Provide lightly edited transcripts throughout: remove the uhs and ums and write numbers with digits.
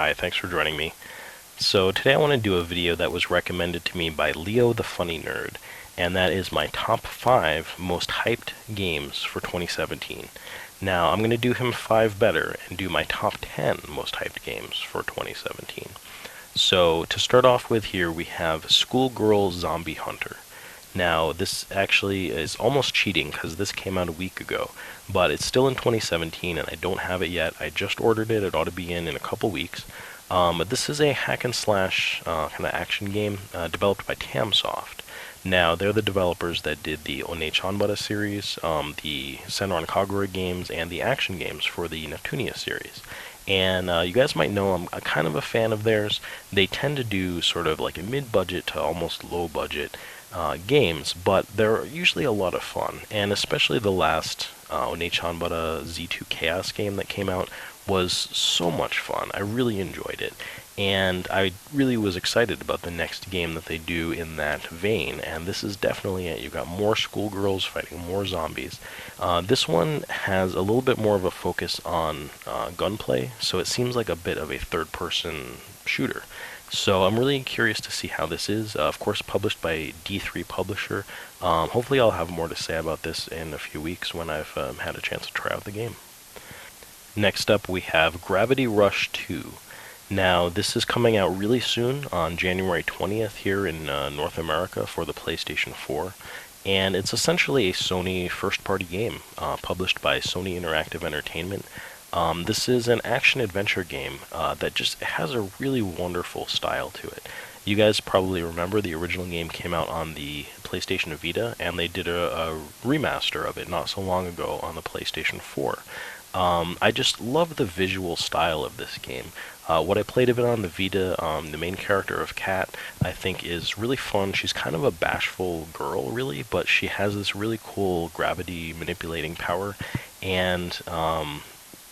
Hi, thanks for joining me. So today I want to do a video that was recommended to me by Leo the Funny Nerd, and that is my top 5 most hyped games for 2017. Now I'm going to do him 5 better and do my top 10 most hyped games for 2017. So to start off with here we have Schoolgirl Zombie Hunter. Now, this actually is almost cheating because this came out a week ago, but it's still in 2017 and I don't have it yet. I just ordered it. It ought to be in a couple weeks. But this is a hack and slash kind of action game developed by Tamsoft. Now, they're the developers that did the Olympus series, the Senran Kagura games, and the action games for the Neptunia series. And you guys might know I'm kind of a fan of theirs. They tend to do sort of like a mid-budget to almost low-budget games, but they're usually a lot of fun, and especially the last Onechanbara Z2 Chaos game that came out was so much fun. I really enjoyed it, and I really was excited about the next game that they do in that vein, and this is definitely it. You've got more schoolgirls fighting more zombies. This one has a little bit more of a focus on gunplay, so it seems like a bit of a third-person shooter. So I'm really curious to see how this is. Of course, published by D3 Publisher. Hopefully I'll have more to say about this in a few weeks when I've had a chance to try out the game. Next up we have Gravity Rush 2. Now this is coming out really soon on January 20th here in North America for the PlayStation 4. And it's essentially a Sony first-party game published by Sony Interactive Entertainment. This is an action-adventure game that just has a really wonderful style to it. You guys probably remember the original game came out on the PlayStation Vita, and they did a remaster of it not so long ago on the PlayStation 4. I just love the visual style of this game. What I played of it on the Vita, the main character of Kat, I think is really fun. She's kind of a bashful girl, really, but she has this really cool gravity manipulating power, and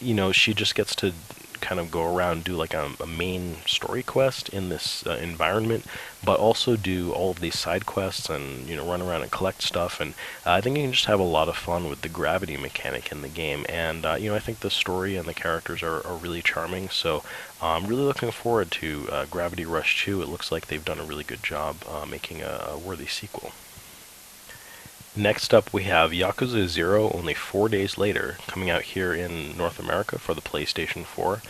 you know, she just gets to kind of go around and do like a main story quest in this environment, but also do all of these side quests and, you know, run around and collect stuff. And I think you can just have a lot of fun with the gravity mechanic in the game. And, you know, I think the story and the characters are really charming. So I'm really looking forward to Gravity Rush 2. It looks like they've done a really good job making a worthy sequel. Next up we have Yakuza 0 only 4 days later, coming out here in North America for the PlayStation 4.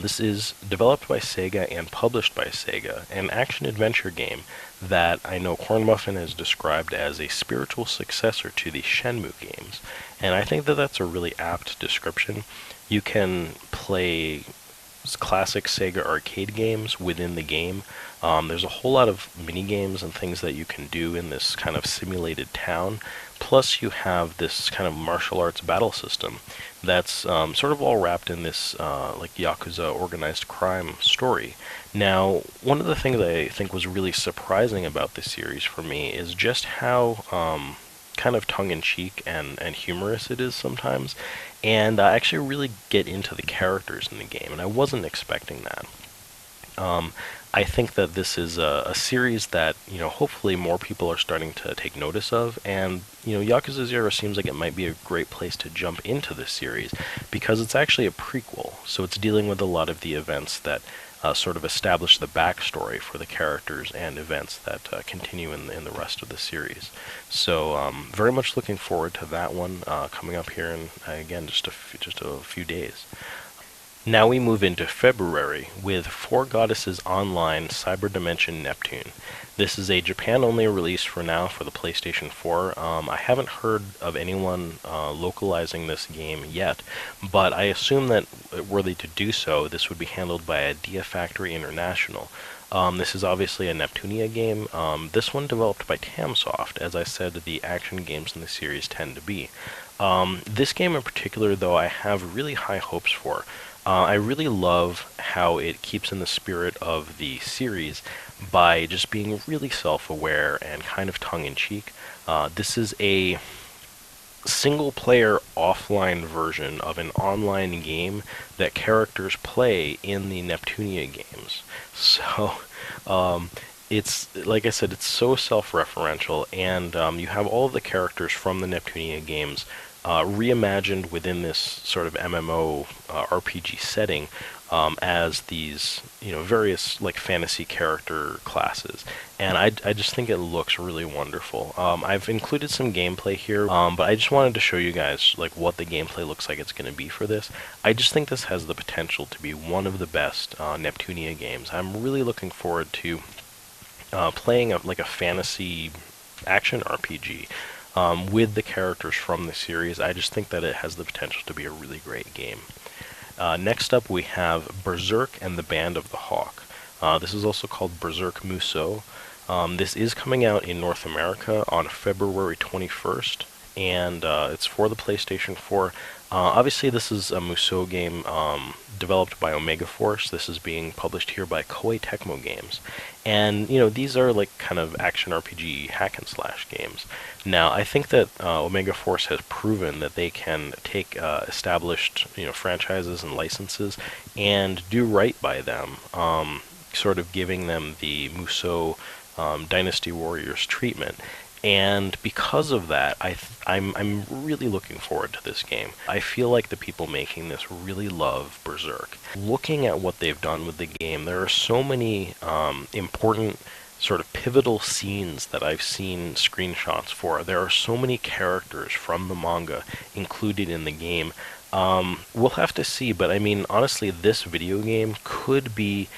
This is developed by Sega and published by Sega, an action-adventure game that I know Corn Muffin has described as a spiritual successor to the Shenmue games. And I think that that's a really apt description. You can play classic Sega arcade games within the game. There's a whole lot of mini games and things that you can do in this kind of simulated town. Plus you have this kind of martial arts battle system that's sort of all wrapped in this like Yakuza organized crime story. Now, one of the things that I think was really surprising about this series for me is just how kind of tongue-in-cheek and humorous it is sometimes, and I actually really get into the characters in the game, and I wasn't expecting that. I think that this is a series that, you know, hopefully more people are starting to take notice of, and, you know, Yakuza 0 seems like it might be a great place to jump into this series, because it's actually a prequel, so it's dealing with a lot of the events that sort of establish the backstory for the characters and events that continue in the rest of the series. So very much looking forward to that one coming up here in, again, just a few days. Now we move into February with Four Goddesses Online Cyber Dimension Neptune. This is a Japan-only release for now for the PlayStation 4. I haven't heard of anyone localizing this game yet, but I assume that were they to do so, this would be handled by Idea Factory International. This is obviously a Neptunia game. This one developed by Tamsoft. As I said, the action games in the series tend to be. This game in particular, though, I have really high hopes for. I really love how it keeps in the spirit of the series by just being really self-aware and kind of tongue-in-cheek. This is a single-player offline version of an online game that characters play in the Neptunia games. So, it's, like I said, it's so self-referential, and you have all of the characters from the Neptunia games reimagined within this sort of MMO RPG setting, as these, various like fantasy character classes, and I just think it looks really wonderful. I've included some gameplay here, but I just wanted to show you guys like what the gameplay looks like it's going to be for this. I just think this has the potential to be one of the best Neptunia games. I'm really looking forward to playing like a fantasy action RPG with the characters from the series. I just think that it has the potential to be a really great game. Next up, we have Berserk and the Band of the Hawk. This is also called Berserk Musou. This is coming out in North America on February 21st, and it's for the PlayStation 4. Obviously, this is a Musou game developed by Omega Force. This is being published here by Koei Tecmo Games. And, these are like kind of action RPG hack and slash games. Now, I think that Omega Force has proven that they can take established, franchises and licenses and do right by them, sort of giving them the Musou Dynasty Warriors treatment. And because of that, I'm really looking forward to this game. I feel like the people making this really love Berserk. Looking at what they've done with the game, there are so many important sort of pivotal scenes that I've seen screenshots for. There are so many characters from the manga included in the game. We'll have to see, but I mean, honestly, this video game could be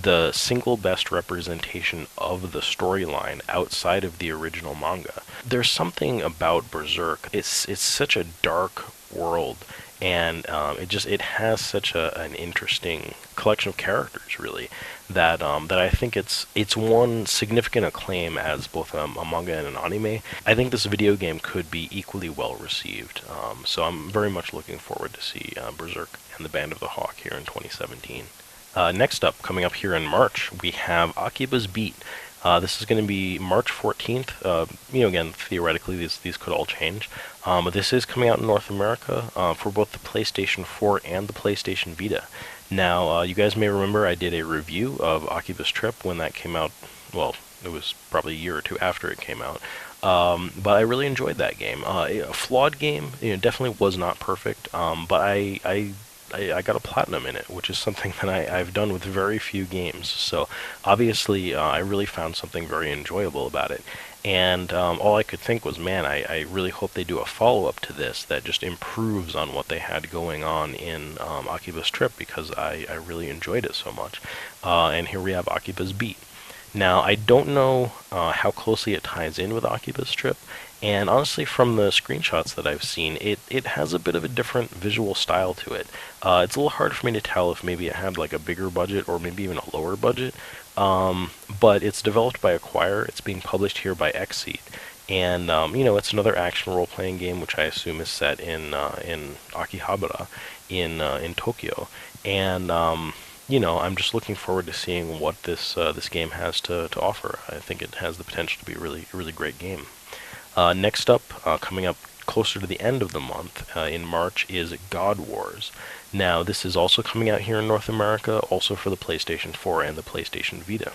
the single best representation of the storyline outside of the original manga. There's something about Berserk. It's such a dark world, and it has such an interesting collection of characters, really, that I think it's won significant acclaim as both a manga and an anime. I think this video game could be equally well received. So I'm very much looking forward to see Berserk and the Band of the Hawk here in 2017. Next up, coming up here in March, we have Akiba's Beat. This is going to be March 14th. Again, theoretically, these could all change. But this is coming out in North America for both the PlayStation 4 and the PlayStation Vita. Now, you guys may remember I did a review of Akiba's Trip when that came out. Well, it was probably a year or two after it came out. But I really enjoyed that game. A flawed game, definitely was not perfect, but I got a platinum in it, which is something that I've done with very few games. So obviously, I really found something very enjoyable about it. And all I could think was, man, I really hope they do a follow-up to this that just improves on what they had going on in Akiba's Trip, because I really enjoyed it so much. And here we have Akiba's Beat. Now, I don't know how closely it ties in with Akiba's Trip, and honestly, from the screenshots that I've seen, it has a bit of a different visual style to it. It's a little hard for me to tell if maybe it had like a bigger budget or maybe even a lower budget, but it's developed by Acquire. It's being published here by Xseed, and it's another action role-playing game, which I assume is set in Akihabara in Tokyo, and I'm just looking forward to seeing what this game has to offer. I think it has the potential to be a really great game. Next up, coming up closer to the end of the month, in March, is God Wars. Now, this is also coming out here in North America, also for the PlayStation 4 and the PlayStation Vita.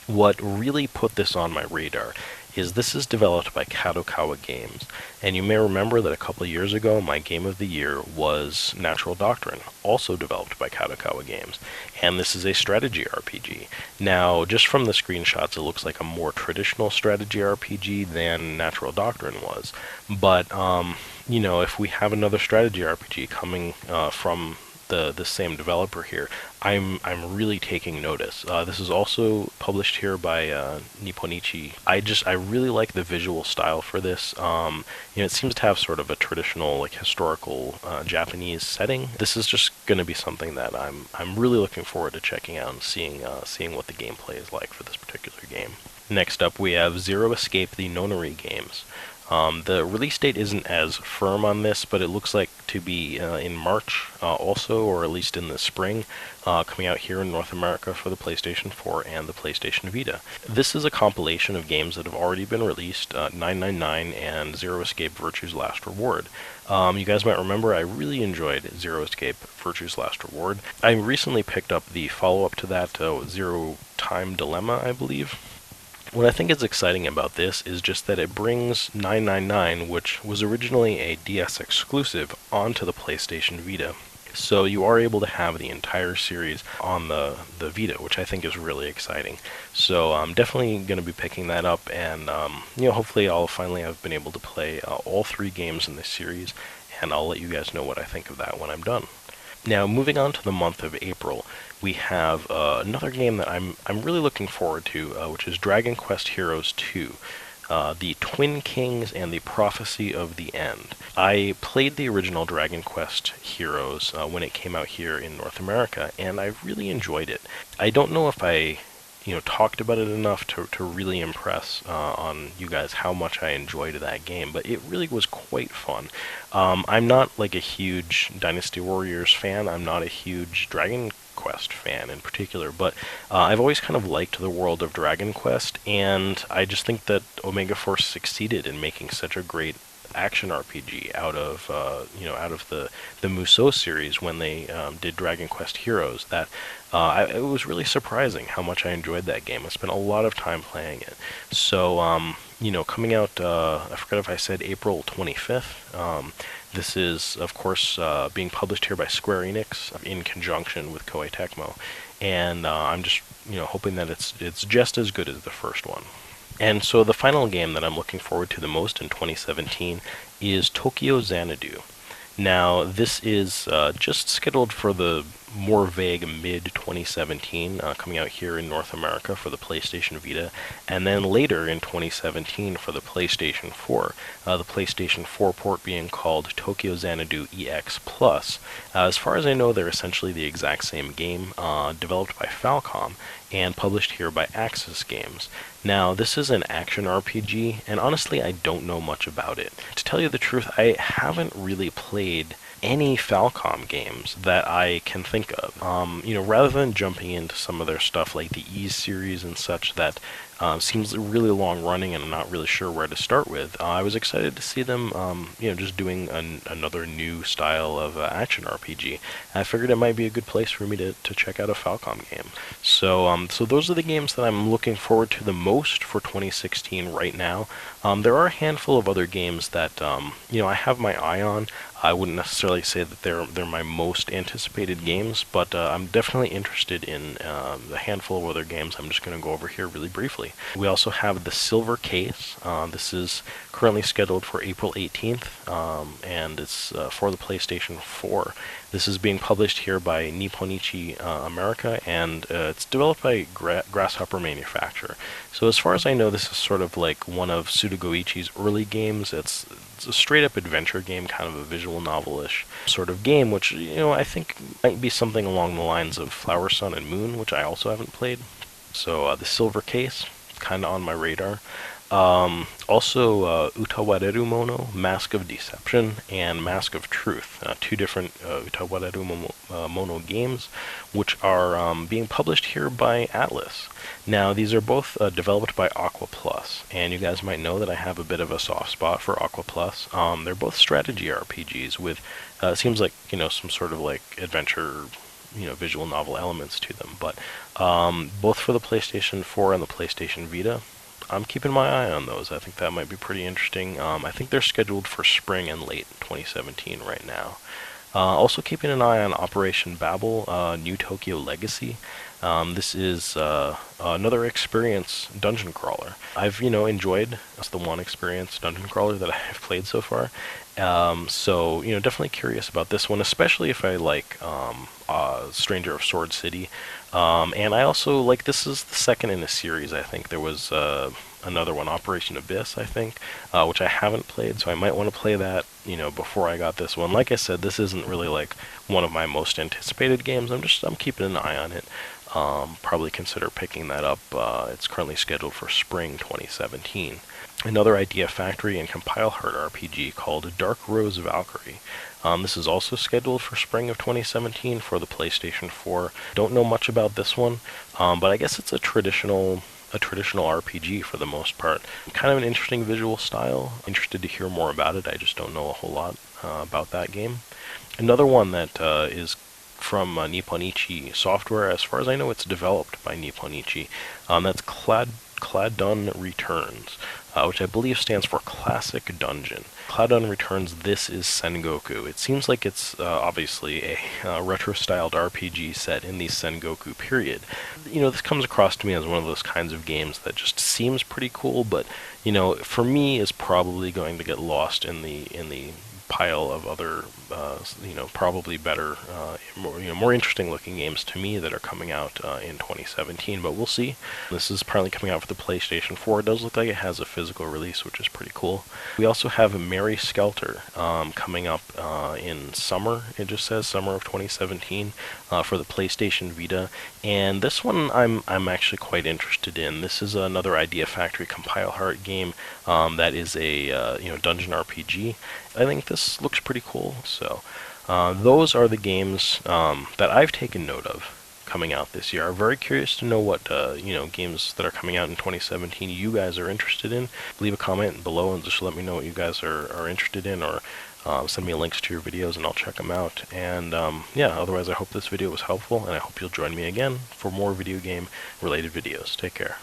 What really put this on my radar is this is developed by Kadokawa Games, and you may remember that a couple of years ago my game of the year was Natural Doctrine, also developed by Kadokawa Games, and this is a strategy RPG. Now, just from the screenshots, it looks like a more traditional strategy RPG than Natural Doctrine was, but if we have another strategy RPG coming from the same developer here, I'm really taking notice. This is also published here by Nipponichi. I really like the visual style for this. It seems to have sort of a traditional, like, historical Japanese setting. This is just going to be something that I'm really looking forward to checking out and seeing what the gameplay is like for this particular game. Next up, we have Zero Escape, the Nonary games. The release date isn't as firm on this, but it looks like to be in March also, or at least in the spring, coming out here in North America for the PlayStation 4 and the PlayStation Vita. This is a compilation of games that have already been released, 999 and Zero Escape Virtue's Last Reward. You guys might remember I really enjoyed Zero Escape Virtue's Last Reward. I recently picked up the follow-up to that, Zero Time Dilemma, I believe. What I think is exciting about this is just that it brings 999, which was originally a DS exclusive, onto the PlayStation Vita. So you are able to have the entire series on the Vita, which I think is really exciting. So I'm definitely going to be picking that up, and hopefully I'll finally have been able to play all 3 games in this series, and I'll let you guys know what I think of that when I'm done. Now, moving on to the month of April, we have another game that I'm really looking forward to, which is Dragon Quest Heroes 2. The Twin Kings and the Prophecy of the End. I played the original Dragon Quest Heroes when it came out here in North America, and I really enjoyed it. I don't know if I talked about it enough to really impress on you guys how much I enjoyed that game, but it really was quite fun. I'm not like a huge Dynasty Warriors fan. I'm not a huge Dragon Quest fan in particular, but I've always kind of liked the world of Dragon Quest, and I just think that Omega Force succeeded in making such a great action RPG out of the Musou series when they did Dragon Quest Heroes. That it was really surprising how much I enjoyed that game. I spent a lot of time playing it. So coming out, I forgot if I said April 25th. This is, of course, being published here by Square Enix in conjunction with Koei Tecmo, and I'm just hoping that it's just as good as the first one. And so the final game that I'm looking forward to the most in 2017 is Tokyo Xanadu. Now, this is just scheduled for the more vague mid-2017, coming out here in North America for the PlayStation Vita, and then later in 2017 for the PlayStation 4. The PlayStation 4 port being called Tokyo Xanadu EX Plus. As far as I know, they're essentially the exact same game, developed by Falcom and published here by Axis Games. Now, this is an action RPG, and honestly, I don't know much about it. To tell you the truth, I haven't really played any Falcom games that I can think of. Rather than jumping into some of their stuff like the Ease series and such that seems really long running and I'm not really sure where to start with, I was excited to see them, just doing another new style of action RPG. I figured it might be a good place for me to check out a Falcom game. So those are the games that I'm looking forward to the most for 2016 right now. There are a handful of other games that I have my eye on. I wouldn't necessarily say that they're my most anticipated games, but I'm definitely interested in a handful of other games I'm just going to go over here really briefly. We also have the Silver Case. This is currently scheduled for April 18th, and it's for the PlayStation 4. This is being published here by Nipponichi America, and it's developed by Grasshopper Manufacture. So as far as I know, this is sort of like one of Sudogoichi's early games. It's a straight-up adventure game, kind of a visual novel-ish sort of game, which, I think might be something along the lines of Flower, Sun, and Moon, which I also haven't played. So the Silver Case, kind of on my radar. Also, Utawareru Mono, Mask of Deception, and Mask of Truth, 2 different Utawareru Mono games, which are being published here by Atlas. Now, these are both developed by Aqua Plus, and you guys might know that I have a bit of a soft spot for Aqua Plus. They're both strategy RPGs with, it seems like, some sort of like adventure, visual novel elements to them, but both for the PlayStation 4 and the PlayStation Vita. I'm keeping my eye on those. I think that might be pretty interesting. I think they're scheduled for spring and late 2017 right now. Also keeping an eye on Operation Babble, New Tokyo Legacy. This is another experience dungeon crawler. I've, enjoyed the one experience dungeon crawler that I've played so far. So, definitely curious about this one, especially if I like Stranger of Sword City. And I also, this is the second in a series, I think. There was another one, Operation Abyss, I think, which I haven't played, so I might want to play that, before I got this one. Like I said, this isn't really, one of my most anticipated games. I'm keeping an eye on it. Probably consider picking that up. It's currently scheduled for spring 2017. Another Idea Factory and Compile Heart RPG called Dark Rose Valkyrie. This is also scheduled for spring of 2017 for the PlayStation 4. Don't know much about this one, but I guess it's a traditional RPG for the most part. Kind of an interesting visual style. Interested to hear more about it. I just don't know a whole lot about that game. Another one that is from Nipponichi Software. As far as I know, it's developed by Nipponichi. That's Cladun Returns, which I believe stands for Classic Dungeon. Cladun Returns, this is Sengoku. It seems like it's obviously a retro-styled RPG set in the Sengoku period. You know, this comes across to me as one of those kinds of games that just seems pretty cool, but, you know, for me is probably going to get lost in the pile of other, you know, probably better, more interesting looking games to me that are coming out in 2017, but we'll see. This is apparently coming out for the PlayStation 4. It does look like it has a physical release, which is pretty cool. We also have Mary Skelter coming up in summer. It just says summer of 2017 for the PlayStation Vita, and this one I'm actually quite interested in. This is another Idea Factory Compile Heart game that is a dungeon RPG. I think this looks pretty cool. So those are the games that I've taken note of coming out this year. I'm very curious to know what games that are coming out in 2017 you guys are interested in. Leave a comment below and just let me know what you guys are interested in, or send me links to your videos and I'll check them out. And yeah, otherwise I hope this video was helpful, and I hope you'll join me again for more video game related videos. Take care.